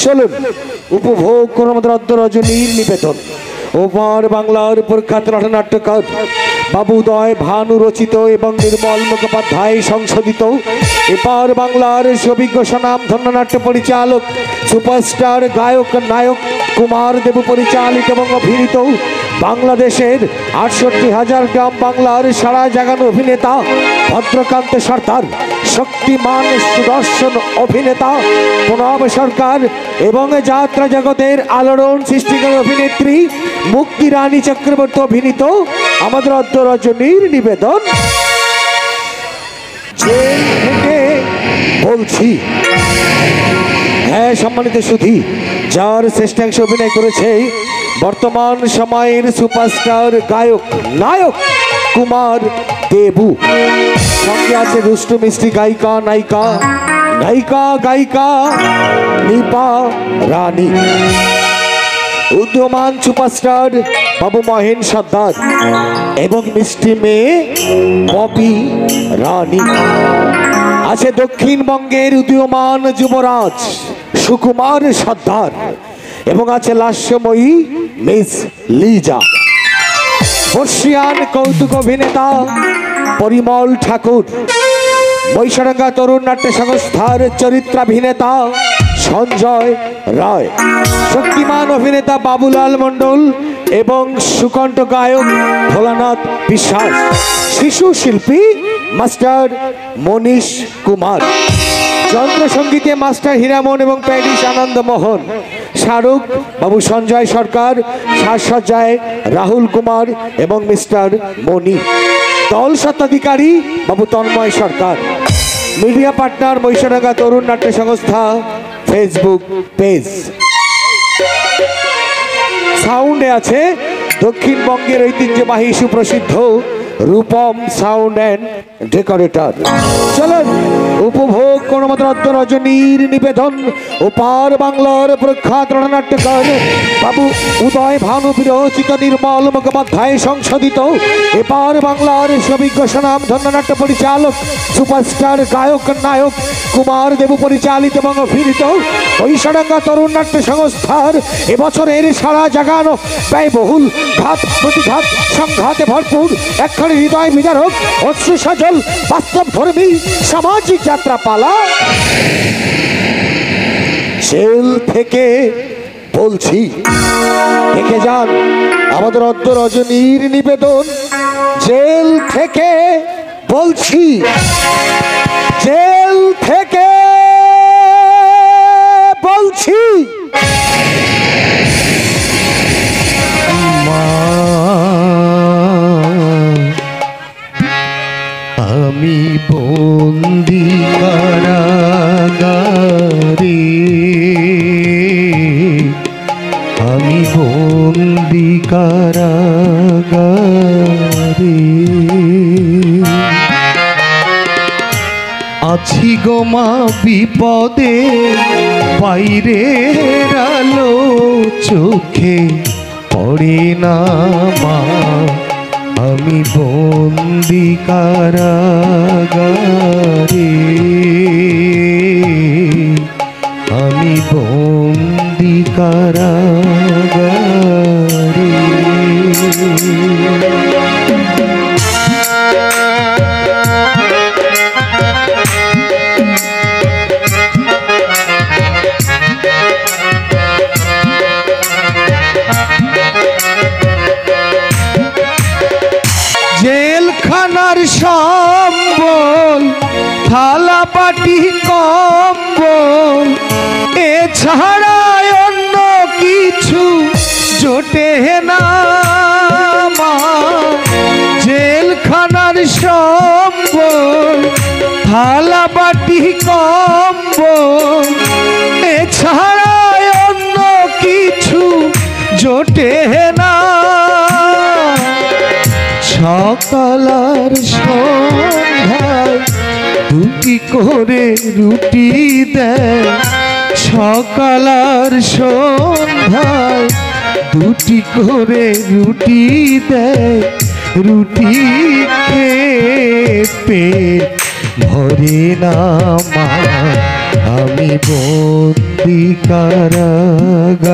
চলুন উপভোগ করুন আমাদের অদ্য রজনীর নিবেদন। ওপার বাংলার প্রখ্যাত নাট্যকার বাবু উদয় ভানু রচিত এবং নির্মল মুখোপাধ্যায় সংশোধিত, এপার বাংলার অভিজ্ঞ স্বনাম ধন্য নাট্য পরিচালক সুপারস্টার গায়ক নায়ক কুমার দেব পরিচালিত এবং অভিনীত, বাংলাদেশের 68,000 গ্রাম বাংলার সারা জাগানো অভিনেতা ভদ্রকান্ত সরকার, শক্তিমান সুদর্শন অভিনেতা প্রণব সরকার এবং যাত্রা জগতের আলোড়ন সৃষ্টিকারী অভিনেত্রী মুক্তি রানী চক্রবর্তী অভিনীত আমাদের অদ্য রজনীর নিবেদন জেল থেকে বলছি। হ্যাঁ সম্মানিত সুধী, যার শ্রেষ্ঠাংশ অভিনয় করেছে বর্তমান সময়ের সুপারস্টার গায়ক নায়ক কুমার দেবু, সঙ্গে আছে দুষ্টু মিষ্টি গায়িকা নায়িকা নিপা রানী, উদীয়মান সুপারস্টার বাবু মহেন সর্দার এবং মিষ্টি মেয়ে পপি রানী, আছে দক্ষিণবঙ্গের উদীয়মান যুবরাজ সুকুমার সর্দার এবং আছে লাস্যময়ী মিস লিজা, বর্ষিয়ান কৌতুক অভিনেতা পরিমল ঠাকুর, মহিষাডাঙ্গা তরুণ নাট্য সংস্থার চরিত্রাভিনেতা সঞ্জয় রায়, শক্তিমান অভিনেতা বাবুলাল মণ্ডল এবং সুকণ্ঠ গায়ক ভোলানাথ বিশ্বাস, শিশু শিল্পী মাস্টার মনীষ কুমার, যন্ত্র সঙ্গীতে মাস্টার হীরামন এবং প্যারিস আনন্দ মোহন, শাহরুখ বাবু সঞ্জয় সরকার, সাজসজ্জায় রাহুল কুমার এবং মিস্টার মণি, দল স্বত্বাধিকারী বাবু তন্ময় সরকার, মিডিয়া পার্টনার মহিষাডাঙ্গা তরুণ নাট্য সংস্থা ফেসবুক পেজ, সাউন্ডে আছে দক্ষিণবঙ্গের ঐতিহ্যবাহী সুপ্রসিদ্ধ রূপম সাউন্ড অ্যান্ড ডেকোরেটর। চলুন উপভোগ করুন আমাদের অদ্য রজনীর নিবেদন। ওপার বাংলার প্রখ্যাত নাট্যকার বাবু উদয় ভানু বিরচিত নির্মল মুখোপাধ্যায় সংশোধিত, এপার বাংলার অভিজ্ঞ স্বনাম ধন্য নাট্য পরিচালক সুপারস্টার গায়ক নায়ক কুমার দেবু পরিচালিত এবং অভিনীত, মহিষাডাঙ্গা তরুণ নাট্য সংস্থার এবছরের সারা জাগানো ব্যয়বহুল ঘাত প্রতিঘাত সংঘাতে ভরপুর একখানি হৃদয় বিদারক অশ্রু সজল বাস্তব ধর্মী সামাজিক যাত্রা পালা জেল থেকে বলছি। দেখে যান আমাদের অদ্য রজনীর নিবেদন জেল থেকে বলছি, জেল থেকে বলছি। আমি বন্দি কারাগারে, আমি বন্দি কারাগারে আছি গো মা বিপদে, বাইরের আলো চোখে পড়ে না মা, আমি বন্দি কারাগারে, আমি বন্দি কারাগারে। জেলখানার সম্বল থালা বাটি কম্বল এছাড়া অন্য কিছু জোটে না মা, জেলখানার সম্বল থালা বাটি কম্বল এছাড়া অন্য কিছু জোটে না, সকাল আর সন্ধ্যায় দুটি করে রুটি দেয়, সকাল আর সন্ধ্যায় দুটি করে রুটি দেয়, রুটি খেয়ে পেট ভরে না মা, আমি বন্দি কারাগারে,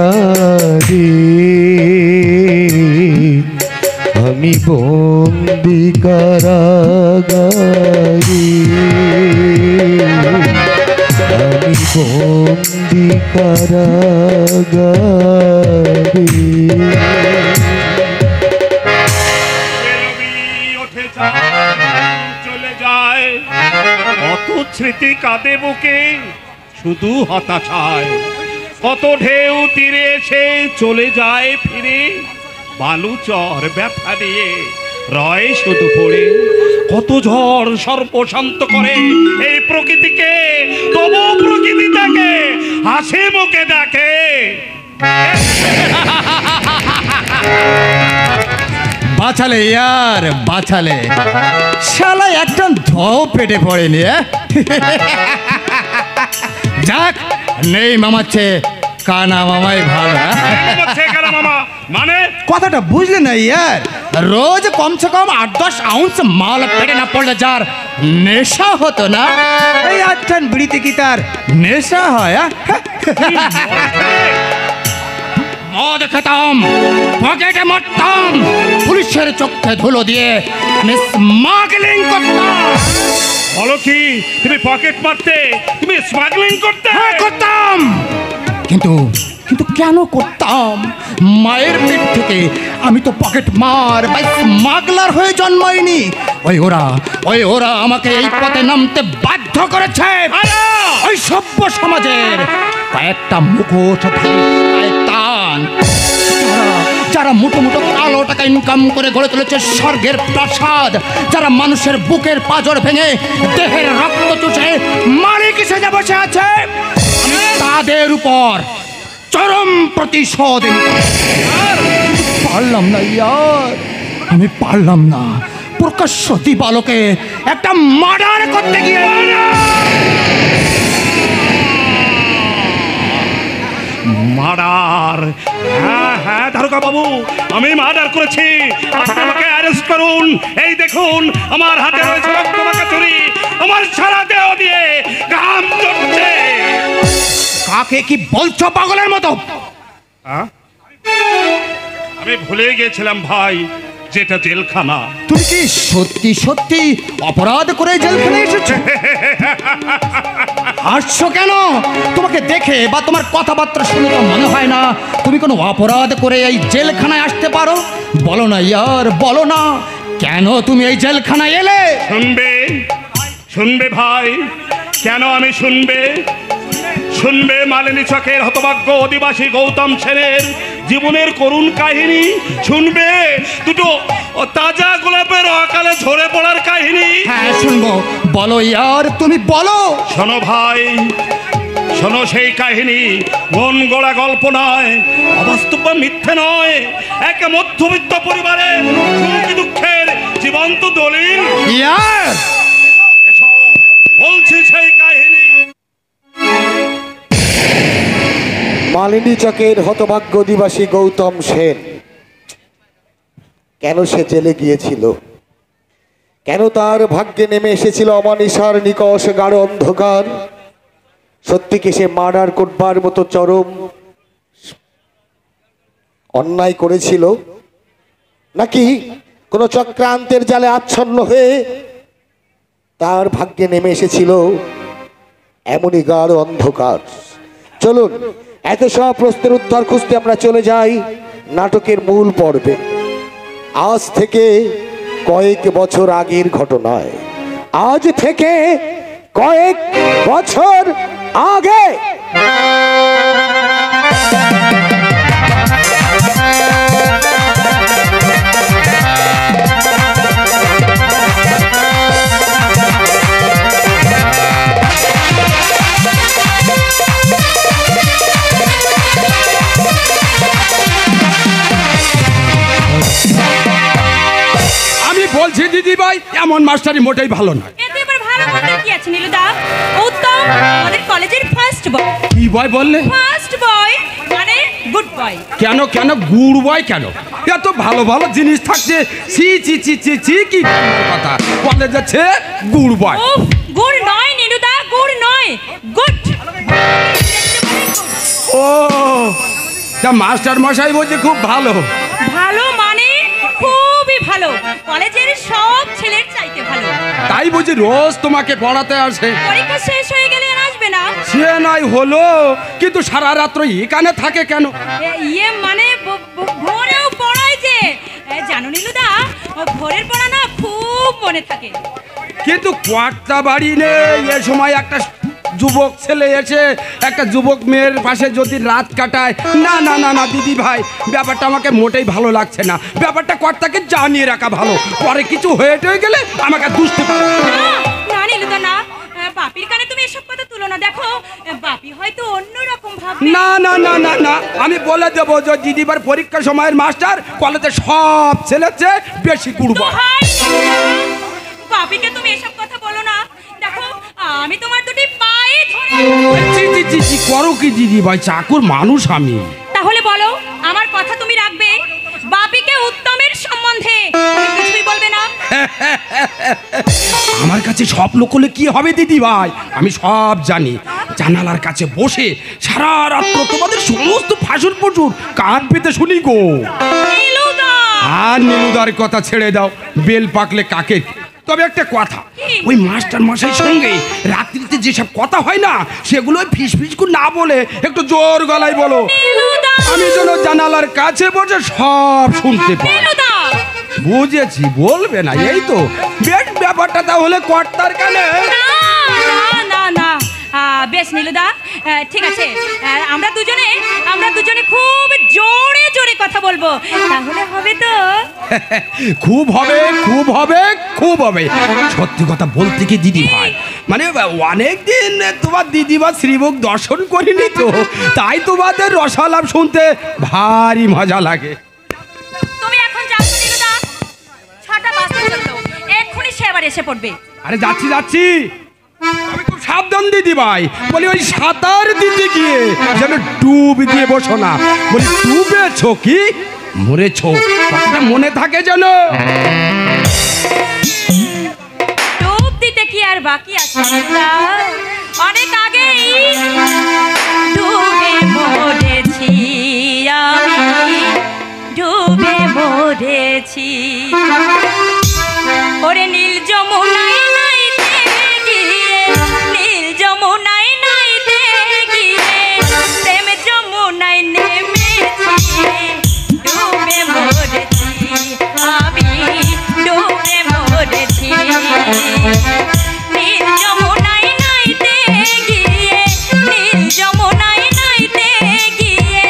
আমি বন্দি কারাগারে, আমি বন্দি কারাগারে। চলে যায় কত স্মৃতি কাঁদে বুকে শুধু হতাশায়, কত ঢেউ তীরে এসে চলে যায় ফিরে, বালুচর ব্যথা দিয়ে রয় শুধু পড়ে। কত ঝড় সর্বশান্ত করে এই প্রকৃতিকে, তবু প্রকৃতি তাকে হাসি মুখে ডাকে। বাঁচালে ইয়ার বাঁচালে, শালা একটা ধোও পেটে পড়েনি। যাক, নেই মামাচ্ছে কানা মামাই ভালো। মানে কথাটা বুঝলে না ইয়ার? রোজ কমসে কম 8-10 আউন্স মাল পেটে না পড়লে যার নেশা হতো না, এই 8 বিড়িতে কি তার নেশা হয়? মদ খেতাম, পকেটে মারতাম, পুলিশের চোখে ধুলো দিয়ে আমি স্মাগলিং করতাম। বলো কি, তুমি পকেট মারতে, তুমি স্মাগলিং করতে? হ্যাঁ করতাম, কিন্তু কিন্তু কেন করতাম? মায়ের পেট থেকে আমি তো পকেট মার বা স্মাগলার হয়ে জন্মাইনি। ওই ওরা আমাকে এই পথে নামতে বাধ্য করেছে। ওই সভ্য সমাজের কয়েকটা মুখোশ শয়তান, যারা মুঠো মুঠো কালো টাকা ইনকাম করে গড়ে তুলেছে স্বর্গের প্রাসাদ, যারা মানুষের বুকের পাঁজর ভেঙে দেহের রক্ত চুষে মালিক সেজে বসে আছে, আমি তাদের উপর চরম প্রতিশোধ পারলাম না ইয়ার, আমি পারলাম না প্রকাশ্য দিবালোকে একটা মার্ডার করতে গিয়ে। মার্ডার? হ্যাঁ হ্যাঁ দারোগা বাবু, আমি মার্ডার করেছি, আপনি আমাকে অ্যারেস্ট করুন। এই দেখুন, আমার হাতে রয়েছে রক্তমাখা ছুরি, আমার সারা দেহ দিয়ে ঘাম ঝরছে। কাকে কি বলছো পাগলের মতো? আমি ভুলে গিয়েছিলাম ভাই, যেটা জেলখানা। তুমি কি সত্যি সত্যি অপরাধ করে জেলখানায় এসেছো? হাসছো কেন? তোমাকে দেখে বা তোমার কথাবার্তা শুনে তো মনে হয় না তুমি কোনো অপরাধ করে এই জেলখানায় আসতে পারো। বলো না ইয়ার, বলো না কেন তুমি এই জেলখানায় এলে? শুনবে শুনবে ভাই, কেন আমি শুনবে? শুনবে মালিনী চকের হতভাগ্য অধিবাসী গৌতম সেনের জীবনের করুণ কাহিনী, শুনবে দুটো তাজা গোলাপের অকালে ঝরে পড়ার কাহিনী। হ্যাঁ শুনবো, বলো ইয়ার, তুমি বলো। শোনো ভাই, শোনো সেই কাহিনী, মন গড়া গল্প নয়, অবাস্তব বা মিথ্যে নয়, এক মধ্যবিত্ত পরিবারে সুখী দুঃখের জীবন্ত দলিল। ইয়ার এসো, বলছি সেই কাহিনী। মালিনী চকের হতভাগ্য অধিবাসী গৌতম সেন কেন সে জেলে গিয়েছিল? কেন তার ভাগ্যে নেমে এসেছিল অমানিসার নিকষ গাঢ় অন্ধকার? সত্যি কি সে মার্ডার করবার মতো চরম অন্যায় করেছিল, নাকি কোনো চক্রান্তের জালে আচ্ছন্ন হয়ে তার ভাগ্যে নেমে এসেছিল এমনই গাঢ় অন্ধকার? চলুন এত সব প্রশ্নের উত্তর খুঁজতে আমরা চলে যাই নাটকের মূল পর্বে। আজ থেকে কয়েক বছর আগের ঘটনায়, আজ থেকে কয়েক বছর আগে। বলছি দিদি ভাই, এমন মাস্টারি মোটেই ভালো না। এতে এবার ভালো করতে কি আছে নীলুদা? উত্তম আমাদের কলেজের ফার্স্ট বয়। কি বয় বললে? ফার্স্ট বয় মানে গুড বয়। কেন কেন গুড বয় কেন? এত ভালো ভালো জিনিস থাকছে, ছি ছি ছি ছি ছি, কি কথা বলে যাচ্ছে গুড বয়। উফ, গুড নয় নীলুদা, গুড নয়, গুড। ও তা মাস্টার মশাই বলছে খুব ভালো। ভালো মানে খুবই ভালো, কলেজের সব ছেলের চাইতে ভালো। তাই বুঝি রোজ তোমাকে পড়াতে আসে? পরীক্ষা শেষ হয়ে গেলে আর আসবে না? সে নাই হলো, কিন্তু সারা রাত্র এখানে থাকে কেন? ইয়ে মানে ভোরেও পড়ায় যে, জানো নীলুদা, ভোরের পড়া না খুব মনে থাকে। কিন্তু কর্তা বাড়ি নেই, এ সময় একটা যুবক ছেলে এসে একটা যুবক মেয়ের পাশে যদি রাত কাটায়, না না না না দিদি ভাই, ব্যাপারটা আমাকে মোটেই ভালো লাগছে না। ব্যাপারটা কর্তাকে জানিয়ে রাখা ভালো, পরে কিছু হয়ে টয়ে গেলে আমাকে দুষতে পারে। না নীলুদা না, বাপির কানে তুমি এসব কথা তুলো না। দেখো বাপি হয়তো অন্যরকম ভাববে। না না না না না, আমি বলে দেবো যে দিদিবার পরীক্ষা সময়ের মাস্টার কলেজে সব ছেলের চেয়ে বেশি গুরুত্ব। বাপিকে তুমি এসব কথা বলো না। দেখো আমি তোমার দুটি পায়ে ধরে। জি জি জি জি, করো কি দিদি ভাই, চাকুর মানুষ আমি। তাহলে বলো, আমার কথা তুমি রাখবে? বাপিকে উত্তমের সম্বন্ধে তুমি কিছুই বলবে না? আমার কাছে সব লোক হলে কি হবে দিদি ভাই, আমি সব জানি। জানালার কাছে বসে সারা রাত্র তোমাদের সমস্ত ফাঁসুর প্রচুর কান পেতে শুনি গো। নীলুদা! আর নীলুদার কথা ছেড়ে দাও, বেল পাকলে কাকে। তবে একটা কথা, ওই মাস্টার মশাই সঙ্গে রাত্রিতে যেসব কথা হয় না, সেগুলো ফিস ফিস করে না বলে একটু জোর গলায় বলো, নীলুদা! আমি যেন জানালার কাছে বসে সব শুনতে পাই। নীলুদা! বুঝেছি, বলবে না, এই তো বেশ। ব্যাপারটা তাহলে কর্তার কানে। না না না না, বেশ নীলুদা, ঠিক আছে, আমরা দুজনে খুব জোরে জোরে কথা বলবো, তাহলে হবে তো? খুব হবে, খুব হবে, খুব হবে। সত্যি কথা বলতে কি দিদি ভাই, মানে অনেকদিন তোমার দিদি বা শ্রীমুখ দর্শন করিনি তো, তাই তোমাদের রসালাপ শুনতে ভারী মজা লাগে। তুমি এখন যাও তো নীলুদা, 6টা বাজতে চললো, এক্ষুনি সে আবার এসে পড়বে। আরে যাচ্ছি যাচ্ছি, আমি খুব সাবধান দিদি ভাই। বলি ওই সাঁতার দিতে গিয়ে যেন ডুব দিয়ে বসো না। বলি ডুবেছো কি মরেছো, কথাটা মনে থাকে যেন। ডুব দিতে কি আর বাকি আছে নীলুদা? অনেক আগেই ডুবে মরেছি আমি, ডুবে মরেছি। ওরে নীল যমুনায় নাইতে গিয়ে, নীল যমুনায় নাইতে গিয়ে প্রেম যমুনায় নেমেছি, ডুবে মরেছি আমি, ডুবে মরেছি। নীল যমুনায় নাইতে গিয়ে, নীল যমুনায় নাইতে গিয়ে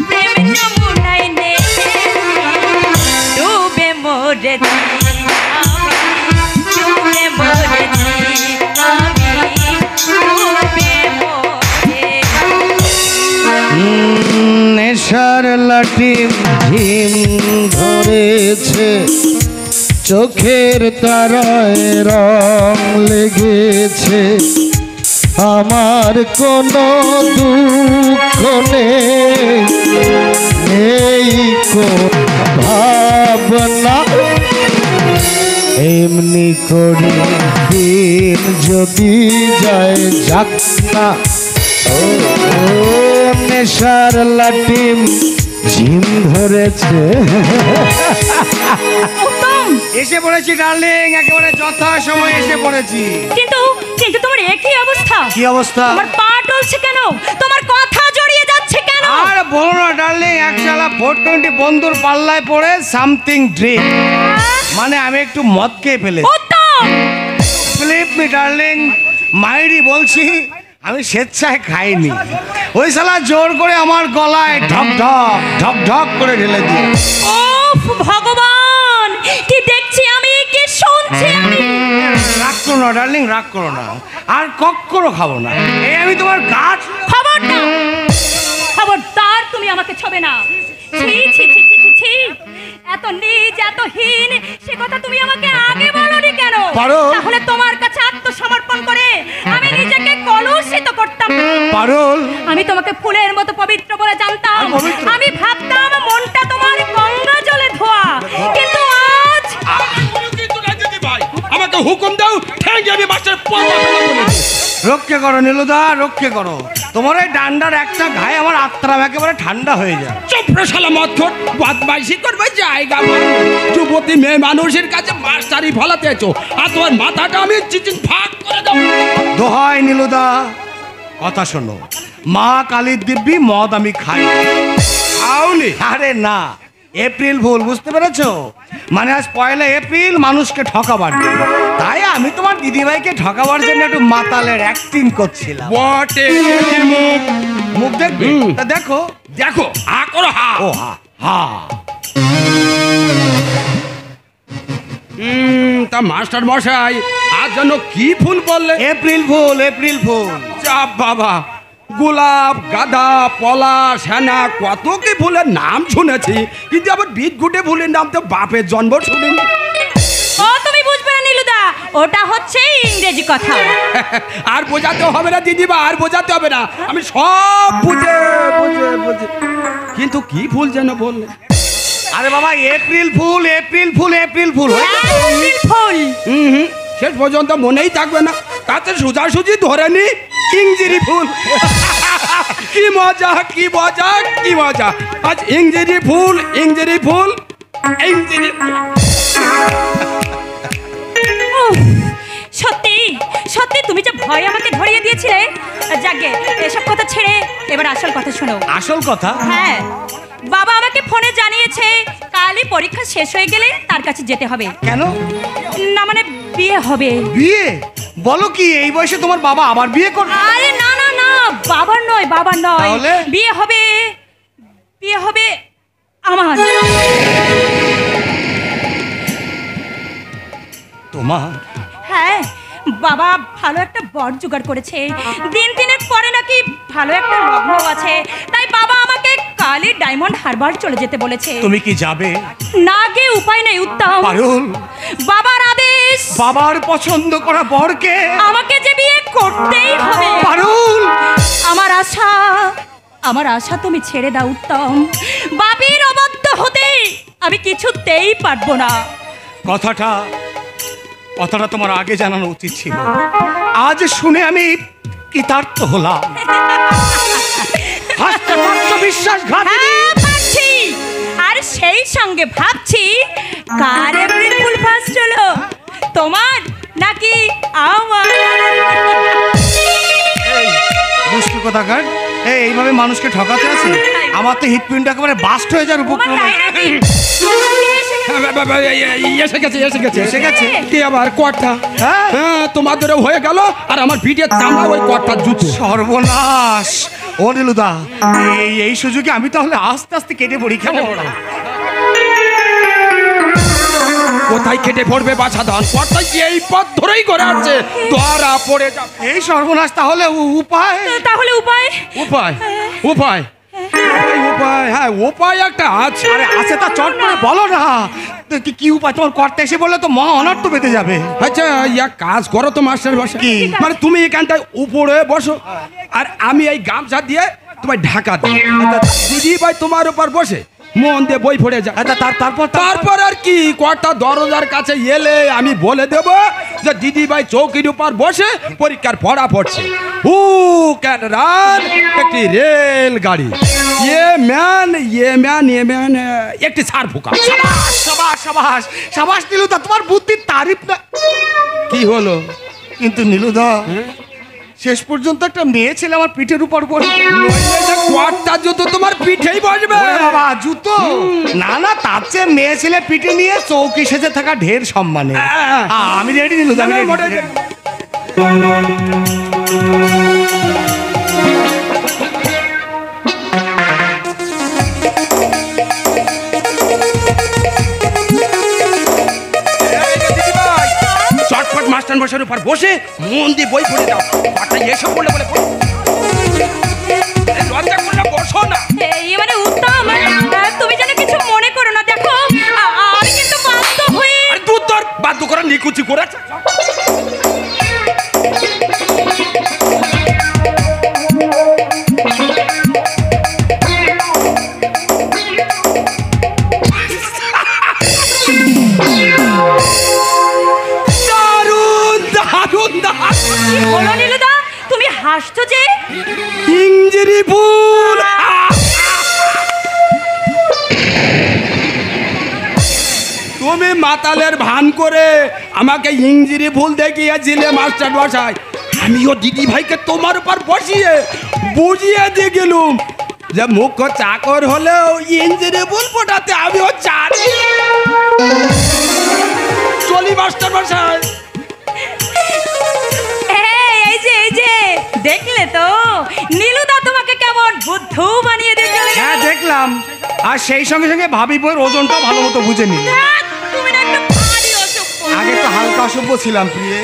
প্রেম যমুনায় নেমেছি, ডুবে মরেছি আমি, ডুবে মরেছি আমি, ডুবে মরেছি। নেশার লাঠি ঝিম ধরেছে, চোখের তারায় রং লেগেছে, আমার কোনো দুঃখ নেই, নেই কোন ভাবনা, এমনি করে দিন যদি যায় যাক না। ও নেশার লাঠি ঝিম ধরেছে। উত্তম, এসে পড়েছি ডার্লিং, একেবারে যথা সময় এসে পড়েছি। কিন্তু কিন্তু তোমার একই অবস্থা। কি অবস্থা? তোমার পা টলছে কেন? তোমার কথা জড়িয়ে যাচ্ছে কেন? আর বলো না ডার্লিং, একশালা 420 বন্ধুর পাল্লায় পড়ে সামথিং ড্রিঙ্ক, মানে আমি একটু মদ খেয়ে ফেলেছি। উত্তম, স্লিপ মি ডার্লিং, মাইরি বলছি, আমি স্বেচ্ছায় খাইনি, ওই শালা জোর করে আমার গলায় ঢক ঢক ঢক ঢক করে ঢেলে দিয়ে। ওফ ভগবান, কি দেখছি আমি, কি শুনছি আমি? রাগ করো না ডার্লিং, রাগ করো না, আর কখনো খাবো না। এই আমি তোমার গাছ। খবরদার, খবরদার, তুমি আমাকে ছবে না। ছি ছি ছি ছি ছি ছি, এত নীচ, এত হীন, সে কথা তুমি আমাকে আগে বলোনি কেন? পারো। তাহলে তোমার কাছে আত্মসমর্পণ করে আমি নিজেকে কলুষিত করতাম না। পারুল, আমি তোমাকে ফুলের মতো পবিত্র বলে জানতাম, আর পবিত্র? আমি ভাবতাম মনটা তোমার গঙ্গা জলে ধোয়া, কিন্তু আজ কিন্তু না দিদি ভাই, আমাকে হুকুম দাও, ঠ্যাঙ্গে আমি মাছের পা বলে। রক্ষে করো নীলুদা, রক্ষে করো। তোমার এই ডান্ডার একটা ঘায়ে আমার আত্মা একেবারে ঠান্ডা হয়ে যায়। চুপড়ে শালা মদখোর, বদমাইশি করবে জায়গা পাও। যুবতী মেয়ে মানুষের কাছে মাস্টারি ফলাতেছো, আর তোমার মাথাটা আমি চিচিং ফাঁক করে দেবো। দোহাই নীলুদা, কথা শোনো। মা কালীর দিব্যি মদ আমি খাই। খাওনি? আরে না, এপ্রিল ফুল, বুঝতে পেরেছো? মানে আজ 1 এপ্রিল, মানুষকে ঠকাবার জন্য। তাই আমি তোমার দিদিভাইকে ঠকাবার জন্য একটু মাতালের অ্যাক্টিং করছিলাম। বটে, মুখ মুখ দেখবে? তা দেখো। দেখো, হা করো, হা। ও হা হা। তা মাস্টার মশাই, আজ যেন কি ফুল বললে? April fool, April fool. যা বাবা, গোলাপ, গাঁদা, পলাশ, হেনা, কত কি ফুলের নাম শুনেছি, কিন্তু আবার বিটগুটে ফুলের নাম তো বাপের জন্ম শুনিনি। ও তুমি বুঝবে না নীলুদা, ওটা হচ্ছে ইংরেজি কথা। আর বোঝাতে হবে না দিদিমা, আর বোঝাতে হবে না, আমি সব বুঝে বুঝে বুঝে। কিন্তু কি ফুল যেন বললে? আরে বাবা, April fool, April fool, April fool. April fool. শেষ পর্যন্ত মনেই থাকবে না, তাতে সোজাসুজি ধরে নি ইংরেজি ফুল। কি মজা, কি মজা, কি মজা। আজ ইংরেজি ফুল, ইংরেজি ফুল, ইংরেজি। উফ, সত্যি সত্যি তুমি যে ভয় আমাকে ধরিয়ে দিয়েছিলে। যাকে এসব কথা ছেড়ে এবার আসল কথা শোনো। আসল কথা? হ্যাঁ, বাবা আমাকে ফোনে জানিয়েছে কালই পরীক্ষা শেষ হয়ে গেলে তার কাছে যেতে হবে। কেন? না মানে বিয়ে হবে। বিয়ে? বলো কি, এই বয়সে তোমার বাবা আবার বিয়ে করবে? আরে না না না, বাবার নয়, বাবার নয়। তাহলে? বিয়ে হবে, বিয়ে হবে আমার। তোমার? হ্যাঁ, বাবা ভালো একটা বর জোগাড় করেছে। দিন তিনেক পরে নাকি ভালো একটা লগ্ন আছে। তাই বাবা আমাকে কালই ডায়মন্ড হারবার চলে যেতে বলেছে। তুমি কি যাবে? না গিয়ে উপায় নেই উত্তম। পারুল, বাবার আদেশ, বাবার পছন্দ করা বরকে আমাকে যে বিয়ে করতেই হবে। পারুল, আমার আশা, আমার আশা তুমি ছেড়ে দাও উত্তম। বাবির অবাধ্য হতে আমি কিছুতেই পারবো না। কথাটা তোমার আগে জানানো উচিত ছিল। আজ শুনে আমি কৃতার্থ হলাম। বিশ্বাসঘাত। হ্যাঁ পাচ্ছি, আর সেই সঙ্গে ভাবছি কার এপ্রিল ফুল ফার্স্ট হলো, তোমার নাকি আমার? দুষ্টু কোথাকার, এইভাবে মানুষকে ঠকাতে আছে? আমার তো হৃৎপিণ্ড একেবারে বাস্ট হয়ে যাওয়ার তোমার উপক্রম। তাই নাকি? এসে গেছে, এসে গেছে, এসে গেছে। কি আবার কটা? হ্যাঁ। হ্যাঁ, তোমাদেরও হয়ে গেল, আর আমার ভিডিও চামড়া ওই কটার জুতো। সর্বনাশ! ও নীলুদা, এই সুযোগে আমি তাহলে আস্তে আস্তে কেটে পড়ি। কেমন? কোথায় কেটে পড়বে বাছা ধান? কটাই এই পথ ধরেই করে আসছে, ধরা পড়ে যাবে। এই সর্বনাশ! তাহলে উপায়? তাহলে উপায়? উপায়, উপায়, উপায়, হ্যাঁ উপায় একটা আছে। আরে আছে, তা চট করে বলো না। কি উপায়? তোমার কর্তা এসে বললে তো মহা অনর্থ পেতে যাবে। আচ্ছা, ইয়া কাজ করো তো মাস্টার বসে। কি? মানে তুমি এখানটায় উপরে বসো, আর আমি এই গামছা দিয়ে তোমায় ঢাকা দিই। দিদি ভাই তোমার উপর বসে মন দিয়ে বই পড়ে যা। তারপর আর কি, কটা দরজার কাছে এলে আমি বলে দেব যে দিদি ভাই চৌকির উপর বসে পরীক্ষার পড়া পড়ছে। হু ক্যান রান একটি রেল গাড়ি, ইয়ে ম্যান একটি ছাড় ফুকা। সাবাস সাবাস সাবাস সাবাস নীলুদা, তোমার বুদ্ধির তারিফ না। কি হলো? কিন্তু নীলুদা, শেষ পর্যন্ত একটা মেয়ে ছেলে আমার পিঠের উপর বসে। কোয়ারটা জুতো তোমার পিঠেই বসবে। ওরে বাবা, জুতো? না না, তার চেয়ে মেয়ে ছেলে পিঠে নিয়ে চৌকি সেজে থাকা ঢের সম্মানে। আমি রেডি নীলুদা, আমি ready। চটপট মাস্টার মশাইয়ের উপর বসে মন দিয়ে বই পড়ে যাও। পাটা এসব বলে বলে লজ্জা করলে বসো না। এই মানে উত্তম, তুমি যেন কিছু মনে করো না। দেখো আমি কিন্তু বাধ্য হয়ে। আরে দুধ তোর বাধ্য করে নিকুচি করেছে। হলো নীলুদা, হাসছো যে? ইঞ্জিরি ফুল। তুমি মাতালের ভান করে আমাকে ইঞ্জিরি ফুল দেখিয়েছিলে মাস্টার মশাই। আমিও দিদি ভাইকে তোমার উপর বসিয়ে বুঝিয়ে দিয়ে গেলুম যে মুখ্য চাকর হলেও ইঞ্জিরি ফুল ফোটাতে আমিও জানি। চলি মাস্টার মশাই। এই যে দেখলে তো নীলুদা তোমাকে কেমন বুদ্ধু বানিয়ে দিয়ে চলে গেল। হ্যাঁ দেখলাম, আর সেই সঙ্গে সঙ্গে ভাবি বইয়ের ওজনটা ভালো মতো বুঝে নিল। ধ্যাৎ, তুমি না একটা ভারী অসভ্য। আগে তো হালকা অসভ্য ছিলাম প্রিয়ে।